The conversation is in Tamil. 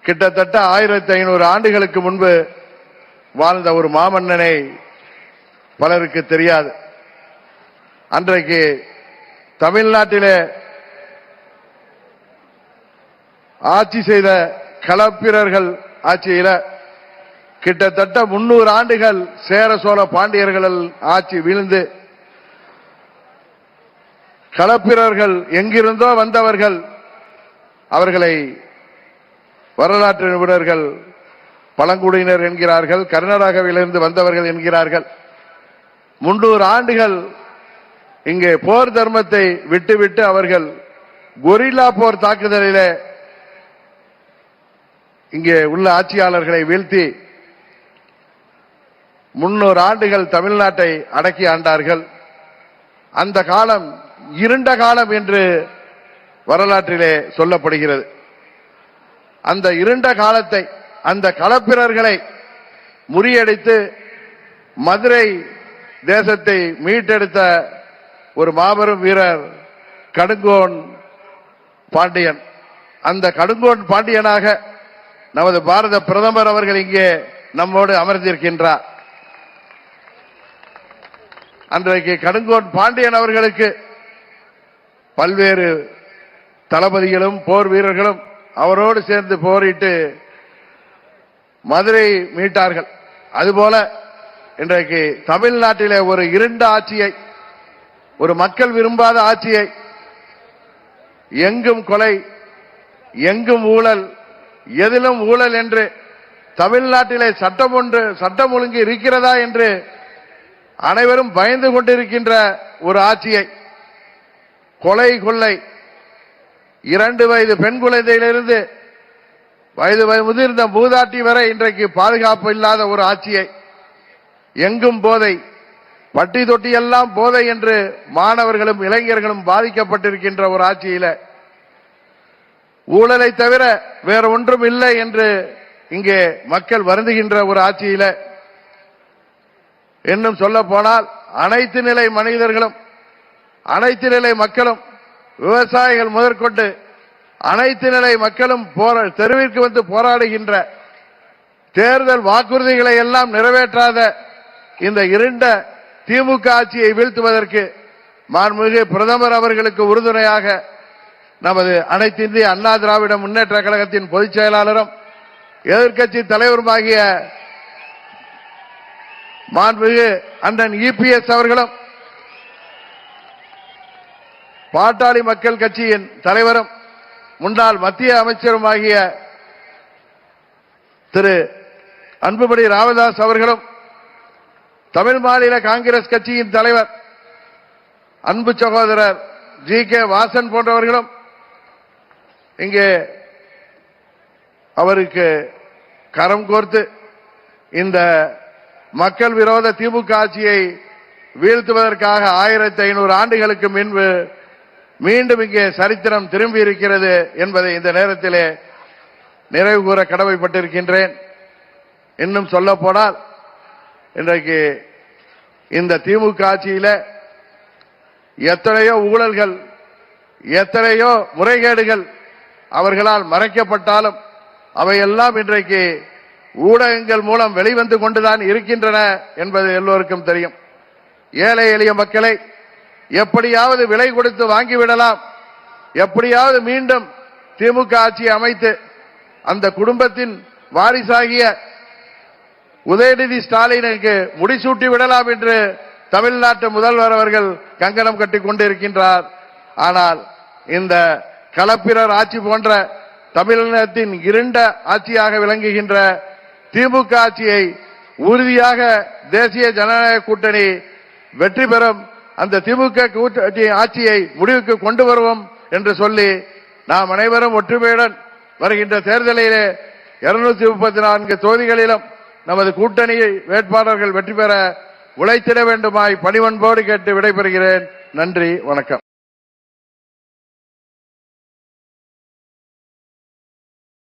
கிட்டத்தட்ட 1500 ஆண்டுகளுக்கு முன்பு வாழ்ந்த ஒரு மாமன்னனை பலருக்கு தெரியாது. அன்றைக்கு தமிழ்நாட்டிலே ஆட்சி செய்த களப்பிரர்கள் ஆட்சியில கிட்டத்தட்ட 300 ஆண்டுகள் சேர சோழ பாண்டியர்கள் ஆட்சி வீழ்ந்து களப்பிரர்கள் எங்கிருந்தோ வந்தவர்கள், அவர்களை வரலாற்று நிபுணர்கள் பழங்குடியினர் என்கிறார்கள், கர்நாடகாவிலிருந்து வந்தவர்கள் என்கிறார்கள். 300 ஆண்டுகள் இங்கே போர் தர்மத்தை விட்டுவிட்டு அவர்கள் கொரில்லா போர் தாக்குதலிலே இங்கே உள்ள ஆட்சியாளர்களை வீழ்த்தி 300 ஆண்டுகள் தமிழ்நாட்டை அடக்கி ஆண்டார்கள். அந்த காலம் இருண்ட காலம் என்று வரலாற்றிலே சொல்லப்படுகிறது. அந்த இருண்ட காலத்தை, அந்த களப்பிரர்களை முறியடித்து மதுரை தேசத்தை மீட்டெடுத்த ஒரு மாபெரும் வீரர் கடுங்கோன் பாண்டியன். அந்த கடுங்கோன் பாண்டியனாக நமது பாரத பிரதமர் அவர்கள் இங்கே நம்மோடு அமர்ந்திருக்கின்றார். அன்றைக்கு கடுங்கோன் பாண்டியன் அவர்களுக்கு பல்வேறு தளபதிகளும் போர் வீரர்களும் அவரோடு சேர்ந்து போரிட்டு மதுரை மீட்டார்கள். அதுபோல இன்றைக்கு தமிழ்நாட்டிலே ஒரு இருண்ட ஆட்சியை, ஒரு மக்கள் விரும்பாத ஆட்சியை, எங்கும் கொலை, எங்கும் ஊழல், எதிலும் ஊழல் என்று தமிழ்நாட்டிலே சட்டம் ஒழுங்கு இருக்கிறதா என்று அனைவரும் பயந்து கொண்டிருக்கின்ற ஒரு ஆட்சியை, கொலை கொள்ளை, 2 வயது பெண் குழந்தையிலிருந்து வயது முதிர்ந்த மூதாட்டி வரை இன்றைக்கு பாதுகாப்பு இல்லாத ஒரு ஆட்சியை, எங்கும் போதை, பட்டி தொட்டி எல்லாம் போதை என்று மாணவர்களும் இளைஞர்களும் பாதிக்கப்பட்டிருக்கின்ற ஒரு ஆட்சியில ஊழலை தவிர வேற ஒன்றும் இல்லை என்று இங்கே மக்கள் வருந்துகின்ற ஒரு ஆட்சியில, இன்னும் சொல்ல போனால் அனைத்து நிலை மனிதர்களும், அனைத்து நிலை மக்களும், விவசாயிகள் முதற்கொண்டு அனைத்து நிலை மக்களும் தெருவிற்கு வந்து போராடுகின்ற, தேர்தல் வாக்குறுதிகளை எல்லாம் நிறைவேற்றாத இந்த இருண்ட திமுக ஆட்சியை வீழ்த்துவதற்கு மாண்புமிகு பிரதமர் அவர்களுக்கு உறுதுணையாக நமது அனைத்து இந்திய அண்ணா திராவிட முன்னேற்ற கழகத்தின் பொதுச் செயலாளரும் எதிர்க்கட்சி தலைவருமாகிய மாண்புமிகு அண்ணன் இபிஎஸ் அவர்களும், பாட்டாளி மக்கள் கட்சியின் தலைவரும் முன்னாள் மத்திய அமைச்சருமாகிய திரு அன்புமணி ராமதாஸ் அவர்களும், தமிழ் மாநில காங்கிரஸ் கட்சியின் தலைவர் அன்பு சகோதரர் ஜி.கே. வாசன் போன்றவர்களும் இங்கே அவருக்கு கரம் கோர்த்து இந்த மக்கள் விரோத திமுக ஆட்சியை வீழ்த்துவதற்காக 1500 ஆண்டுகளுக்கு முன்பு மீண்டும் இங்கே சரித்திரம் திரும்பி இருக்கிறது என்பதை இந்த நேரத்திலே நிறைவு கூற கடமைப்பட்டிருக்கின்றேன். இன்னும் சொல்ல போனால் இன்றைக்கு இந்த திமுக ஆட்சியில எத்தனையோ ஊழல்கள், எத்தனையோ முறைகேடுகள் அவர்களால் மறைக்கப்பட்டாலும் அவையெல்லாம் இன்றைக்கு ஊடகங்கள் மூலம் வெளிவந்து கொண்டுதான் இருக்கின்றன என்பது எல்லோருக்கும் தெரியும். ஏழை எளிய மக்களை எப்படியாவது விலை கொடுத்து வாங்கிவிடலாம், எப்படியாவது மீண்டும் திமுக ஆட்சியை அமைத்து அந்த குடும்பத்தின் வாரிசாகிய உதயநிதி ஸ்டாலினுக்கு முடிசூட்டி விடலாம் என்று தமிழ்நாட்டு முதல்வர் அவர்கள் கங்கணம் கட்டிக் கொண்டிருக்கின்றார். ஆனால் இந்த களப்பிரர் ஆட்சி போன்ற தமிழகத்தின் இருண்ட ஆட்சியாக விளங்குகின்ற திமுக ஆட்சியை உறுதியாக தேசிய ஜனநாயக கூட்டணி வெற்றி பெறும், அந்த திமுக ஆட்சியை முடிவுக்கு கொண்டு வருவோம் என்று சொல்லி நாம் அனைவரும் ஒற்றுமையுடன் வருகின்ற தேர்தலிலே 234 தொகுதிகளிலும் நமது கூட்டணி வேட்பாளர்கள் வெற்றி பெற உழைத்திட வேண்டுமாய் பணிவன்போடு கேட்டு விடைபெறுகிறேன். நன்றி, வணக்கம்.